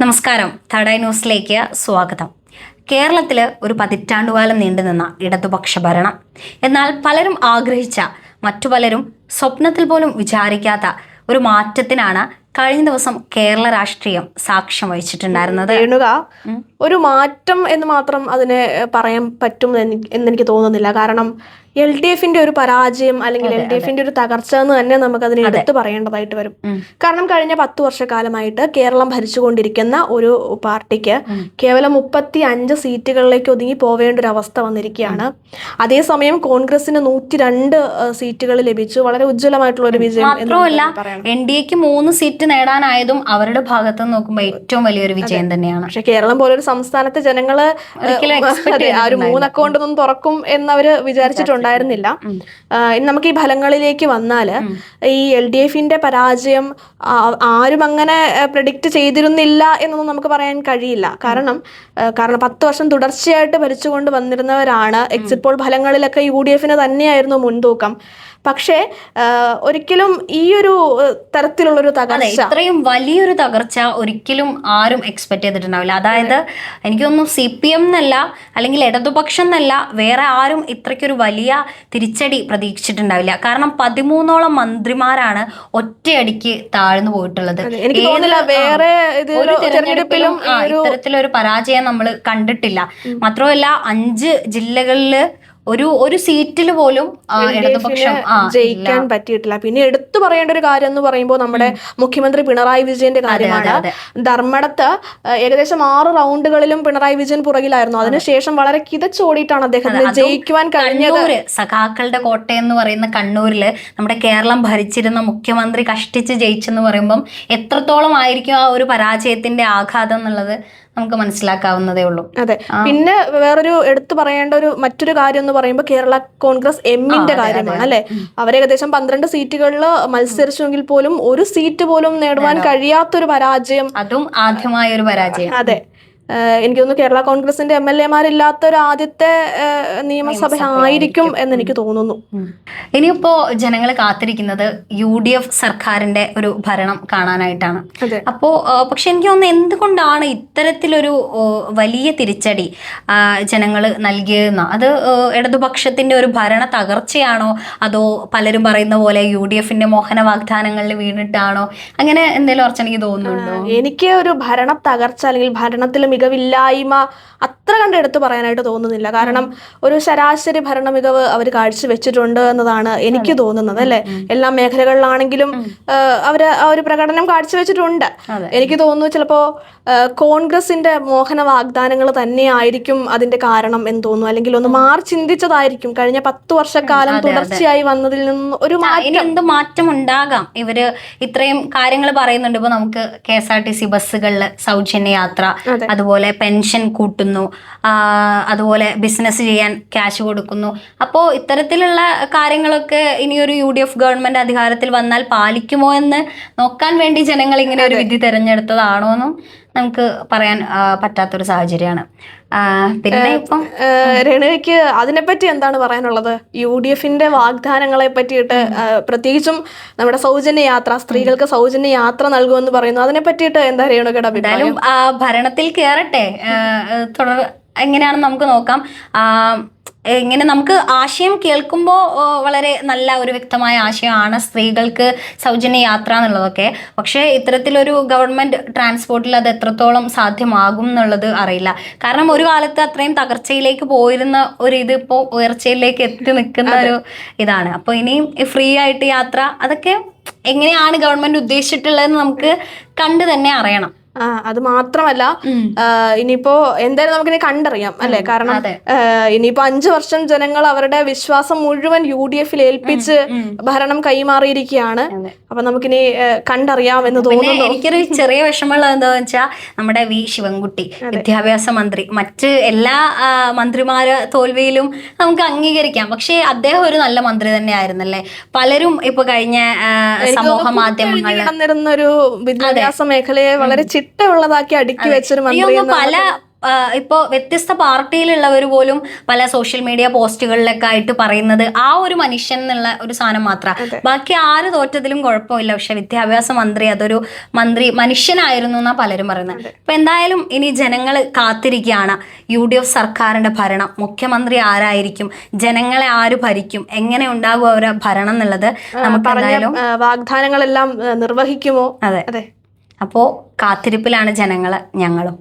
നമസ്കാരം. തടയ ന്യൂസിലേക്ക് സ്വാഗതം. കേരളത്തിൽ ഒരു പതിറ്റാണ്ടുകാലം നീണ്ടുനിന്ന ഇടതുപക്ഷ ഭരണം, എന്നാൽ പലരും ആഗ്രഹിച്ച, മറ്റു പലരും സ്വപ്നത്തിൽ പോലും വിചാരിക്കാത്ത ഒരു മാറ്റത്തിനാണ് കഴിഞ്ഞ ദിവസം കേരള രാഷ്ട്രീയം സാക്ഷ്യം വഹിച്ചിട്ടുണ്ടായിരുന്നത്. ഒരു മാറ്റം എന്ന് മാത്രം അതിനെ പറയാൻ പറ്റും എന്നെനിക്ക് തോന്നുന്നില്ല. കാരണം LDFന്റെ ഒരു പരാജയം അല്ലെങ്കിൽ LDFന്റെ ഒരു തകർച്ച എന്ന് തന്നെ നമുക്ക് അതിനെ എടുത്തു പറയേണ്ടതായിട്ട് വരും. കാരണം കഴിഞ്ഞ 10 വർഷക്കാലമായിട്ട് കേരളം ഭരിച്ചുകൊണ്ടിരിക്കുന്ന ഒരു പാർട്ടിക്ക് കേവലം 35 സീറ്റുകളിലേക്ക് ഒതുങ്ങി പോവേണ്ട ഒരു അവസ്ഥ വന്നിരിക്കുകയാണ്. അതേസമയം കോൺഗ്രസിന് 102 സീറ്റുകൾ ലഭിച്ചു. വളരെ ഉജ്ജ്വലമായിട്ടുള്ള ഒരു വിജയം. മാത്രമല്ല, NDAക്ക് 3 സീറ്റ് നേടാനായതും അവരുടെ ഭാഗത്ത് നോക്കുമ്പോൾ ഏറ്റവും വലിയൊരു വിജയം തന്നെയാണ്. പക്ഷെ കേരളം പോലൊരു സംസ്ഥാനത്തെ ജനങ്ങള് ആ ഒരു 3 അക്കൗണ്ട് ഒന്നും തുറക്കും എന്നവര് വിചാരിച്ചിട്ടുണ്ടായിരുന്നില്ല. നമുക്ക് ഈ ഫലങ്ങളിലേക്ക് വന്നാല് ഈ LDFന്റെ പരാജയം ആരും അങ്ങനെ പ്രെഡിക്റ്റ് ചെയ്തിരുന്നില്ല എന്നൊന്നും നമുക്ക് പറയാൻ കഴിയില്ല. കാരണം 10 വർഷം തുടർച്ചയായിട്ട് ഭരിച്ചുകൊണ്ട് വന്നിരുന്നവരാണ്. എക്സിറ്റ് പോൾ ഫലങ്ങളിലൊക്കെ UDFന് തന്നെയായിരുന്നു മുൻതൂക്കം. പക്ഷേ ഒരിക്കലും ഈ ഒരു തരത്തിലുള്ളൊരു തകർച്ച, ഇത്രയും വലിയൊരു തകർച്ച ഒരിക്കലും ആരും എക്സ്പെക്ട് ചെയ്തിട്ടുണ്ടാവില്ല. അതായത് എനിക്ക് തോന്നുന്നു CPM എന്നല്ല, അല്ലെങ്കിൽ ഇടതുപക്ഷം എന്നല്ല, വേറെ ആരും ഇത്രയ്ക്കൊരു വലിയ തിരിച്ചടി പ്രതീക്ഷിച്ചിട്ടുണ്ടാവില്ല. കാരണം 13ഓളം മന്ത്രിമാരാണ് ഒറ്റയടിക്ക് താഴ്ന്നു പോയിട്ടുള്ളത്. എനിക്ക് തോന്നുന്നില്ല വേറെ ഒരു തിരഞ്ഞെടുപ്പിലും ഇത്തരത്തിലൊരു പരാജയം നമ്മൾ കണ്ടിട്ടില്ല. മാത്രമല്ല 5 ജില്ലകളിൽ ഒരു സീറ്റിൽ പോലും ഇടതുപക്ഷം ജയിക്കാൻ പറ്റിയിട്ടില്ല. പിന്നെ എടുത്തു പറയേണ്ട ഒരു കാര്യം എന്ന് പറയുമ്പോൾ നമ്മുടെ മുഖ്യമന്ത്രി പിണറായി വിജയന്റെ കാര്യമാണ്. ധർമ്മടത്ത് ഏകദേശം 6 റൗണ്ടുകളിലും പിണറായി വിജയൻ പുറകിലായിരുന്നു. അതിനുശേഷം വളരെ കിതച്ചോടിയിട്ടാണ് അദ്ദേഹത്തിന് ജയിക്കുവാൻ കഴിഞ്ഞത്. സഖാക്കളുടെ കോട്ടയെന്ന് പറയുന്ന കണ്ണൂരിൽ നമ്മുടെ കേരളം ഭരിച്ചിരുന്ന മുഖ്യമന്ത്രി കഷ്ടിച്ച് ജയിച്ചെന്ന് പറയുമ്പം എത്രത്തോളം ആയിരിക്കും ആ ഒരു പരാജയത്തിന്റെ ആഘാതം എന്നുള്ളത് നമുക്ക് മനസ്സിലാക്കാവുന്നതേ ഉള്ളൂ. അതെ. പിന്നെ വേറൊരു എടുത്തു പറയേണ്ട മറ്റൊരു കാര്യം എന്ന് പറയുമ്പോൾ കേരള കോൺഗ്രസ് എമ്മിന്റെ കാര്യമാണ് അല്ലെ. അവരേകദേശം 12 സീറ്റുകളിൽ മത്സരിച്ചെങ്കിൽ പോലും ഒരു സീറ്റ് പോലും നേടുവാൻ കഴിയാത്തൊരു പരാജയം. അതും ആദ്യമായ ഒരു പരാജയം. അതെ. എനിക്ക് തോന്നുന്നു കേരള കോൺഗ്രസിന്റെ MLA-മാരില്ലാത്ത ഒരു ആദ്യത്തെ നിയമസഭ ആയിരിക്കും എന്ന് എനിക്ക് തോന്നുന്നു. ഇനിയിപ്പോ ജനങ്ങൾ കാത്തിരിക്കുന്നത് UDF സർക്കാരിന്റെ ഒരു ഭരണം കാണാനായിട്ടാണ്. അപ്പോ പക്ഷെ എനിക്ക് തോന്നുന്നു എന്തുകൊണ്ടാണ് ഇത്തരത്തിലൊരു വലിയ തിരിച്ചടി ജനങ്ങൾ നൽകിയെന്ന, അത് ഇടതുപക്ഷത്തിന്റെ ഒരു ഭരണ തകർച്ചയാണോ, അതോ പലരും പറയുന്ന പോലെ UDFന്റെ മോഹന വാഗ്ദാനങ്ങളിൽ വീണിട്ടാണോ, അങ്ങനെ എന്തെങ്കിലും ഉറച്ച് എനിക്ക് തോന്നുന്നുണ്ടോ? എനിക്ക് ഒരു ഭരണ തകർച്ച അല്ലെങ്കിൽ ഭരണത്തിൽ മികവില്ലായ്മ അത്ര കണ്ട് എടുത്തു പറയാനായിട്ട് തോന്നുന്നില്ല. കാരണം ഒരു ശരാശരി ഭരണ മികവ് അവർ കാഴ്ചവെച്ചിട്ടുണ്ട് എന്നതാണ് എനിക്ക് തോന്നുന്നത് അല്ലെ. എല്ലാ മേഖലകളിലാണെങ്കിലും അവര് ആ ഒരു പ്രകടനം കാഴ്ചവെച്ചിട്ടുണ്ട്. എനിക്ക് തോന്നുന്നു ചിലപ്പോ കോൺഗ്രസിന്റെ മോഹന വാഗ്ദാനങ്ങൾ തന്നെയായിരിക്കും അതിന്റെ കാരണം എന്ന് തോന്നുന്നു. അല്ലെങ്കിൽ ഒന്ന് മാറി ചിന്തിച്ചതായിരിക്കും. കഴിഞ്ഞ 10 വർഷക്കാലം തുടർച്ചയായി വന്നതിൽ നിന്ന് ഒരു എന്ത് മാറ്റം ഉണ്ടാകാം. ഇവര് ഇത്രയും കാര്യങ്ങൾ പറയുന്നുണ്ട്. ഇപ്പൊ നമുക്ക് KSRTC ബസ്സുകളിൽ സൗജന്യ യാത്ര, അതുപോലെ പെൻഷൻ കൂട്ടുന്നു, അതുപോലെ ബിസിനസ് ചെയ്യാൻ ക്യാഷ് കൊടുക്കുന്നു. അപ്പോൾ ഇത്തരത്തിലുള്ള കാര്യങ്ങളൊക്കെ ഇനിയൊരു UDF ഗവൺമെന്റ് അധികാരത്തിൽ വന്നാൽ പാലിക്കുമോ എന്ന് നോക്കാൻ വേണ്ടി ജനങ്ങൾ ഇങ്ങനെ ഒരു വിധി തെരഞ്ഞെടുത്തതാണോ എന്നും നമുക്ക് പറയാൻ പറ്റാത്തൊരു സാഹചര്യമാണ്. പിന്നെ ഇപ്പം രേണുവയ്ക്ക് അതിനെപ്പറ്റി എന്താണ് പറയാനുള്ളത്? UDFന്റെ വാഗ്ദാനങ്ങളെ പറ്റിയിട്ട്, പ്രത്യേകിച്ചും നമ്മുടെ സൗജന്യ യാത്ര, സ്ത്രീകൾക്ക് സൗജന്യ യാത്ര നൽകുമെന്ന് പറയുന്നു. അതിനെ പറ്റിയിട്ട് എന്താ രേണുകയുടെ അഭിപ്രായം? ഭരണത്തിൽ കയറട്ടെ, തുടർ എങ്ങനെയാണെന്ന് നമുക്ക് നോക്കാം. ഇങ്ങനെ നമുക്ക് ആശയം കേൾക്കുമ്പോൾ വളരെ നല്ല ഒരു വ്യക്തമായ ആശയമാണ് സ്ത്രീകൾക്ക് സൗജന്യ യാത്ര എന്നുള്ളതൊക്കെ. പക്ഷേ ഇത്തരത്തിലൊരു ഗവൺമെൻറ് ട്രാൻസ്പോർട്ടിൽ അത് എത്രത്തോളം സാധ്യമാകും എന്നുള്ളത് അറിയില്ല. കാരണം ഒരു കാലത്ത് അത്രയും തകർച്ചയിലേക്ക് പോയിരുന്ന ഒരു ഇത് ഇപ്പോൾ ഉയർച്ചയിലേക്ക് എത്തി നിൽക്കുന്ന ഒരു ഇതാണ്. അപ്പോൾ ഇനിയും ഫ്രീ ആയിട്ട് യാത്ര, അതൊക്കെ എങ്ങനെയാണ് ഗവൺമെൻറ് ഉദ്ദേശിച്ചിട്ടുള്ളതെന്ന് നമുക്ക് കണ്ടു തന്നെ അറിയണം. അത് മാത്രമല്ല, ഇനിയിപ്പോ എന്തായാലും നമുക്കിനി കണ്ടറിയാം അല്ലെ. കാരണം ഇനിയിപ്പോ 5 വർഷം ജനങ്ങൾ അവരുടെ വിശ്വാസം മുഴുവൻ UDFൽ ഏൽപ്പിച്ച് ഭരണം കൈമാറിയിരിക്കുകയാണ്. അപ്പൊ നമുക്കിനി കണ്ടറിയാം എന്ന് തോന്നുന്നു. എനിക്കൊരു ചെറിയ വിഷമമുള്ളത് എന്താന്ന് വെച്ചാൽ നമ്മുടെ ശിവൻകുട്ടി വിദ്യാഭ്യാസ മന്ത്രി, മറ്റ് എല്ലാ മന്ത്രിമാരെ തോൽവിയിലും നമുക്ക് അംഗീകരിക്കാം. പക്ഷെ അദ്ദേഹം ഒരു നല്ല മന്ത്രി തന്നെ ആയിരുന്നല്ലേ. പലരും ഇപ്പൊ കഴിഞ്ഞ സമൂഹ മാധ്യമങ്ങളിൽ ഒരു വിദ്യാഭ്യാസ മേഖലയെ വളരെ ചിട്ടയുള്ളതാക്കി അടുക്കി വെച്ചൊരു മന്ത്രി. ഇപ്പോൾ വ്യത്യസ്ത പാർട്ടിയിലുള്ളവർ പോലും പല സോഷ്യൽ മീഡിയ പോസ്റ്റുകളിലൊക്കെ ആയിട്ട് പറയുന്നത് ആ ഒരു മനുഷ്യൻ എന്നുള്ള ഒരു സാധനം മാത്രമാണ്. ബാക്കി ആര് തോറ്റതിലും കുഴപ്പമില്ല, പക്ഷെ വിദ്യാഭ്യാസ മന്ത്രി അതൊരു മനുഷ്യനായിരുന്നു എന്നാണ് പലരും പറയുന്നത്. ഇപ്പൊ എന്തായാലും ഇനി ജനങ്ങൾ കാത്തിരിക്കുകയാണ് UDF സർക്കാരിന്റെ ഭരണം, മുഖ്യമന്ത്രി ആരായിരിക്കും, ജനങ്ങളെ ആര് ഭരിക്കും, എങ്ങനെ ഉണ്ടാകും അവരുടെ ഭരണം എന്നുള്ളത് നമുക്ക് എന്തായാലും വാഗ്ദാനങ്ങളെല്ലാം നിർവഹിക്കുമോ? അതെ. അപ്പോ കാത്തിരിപ്പിലാണ് ജനങ്ങള്, ഞങ്ങളും.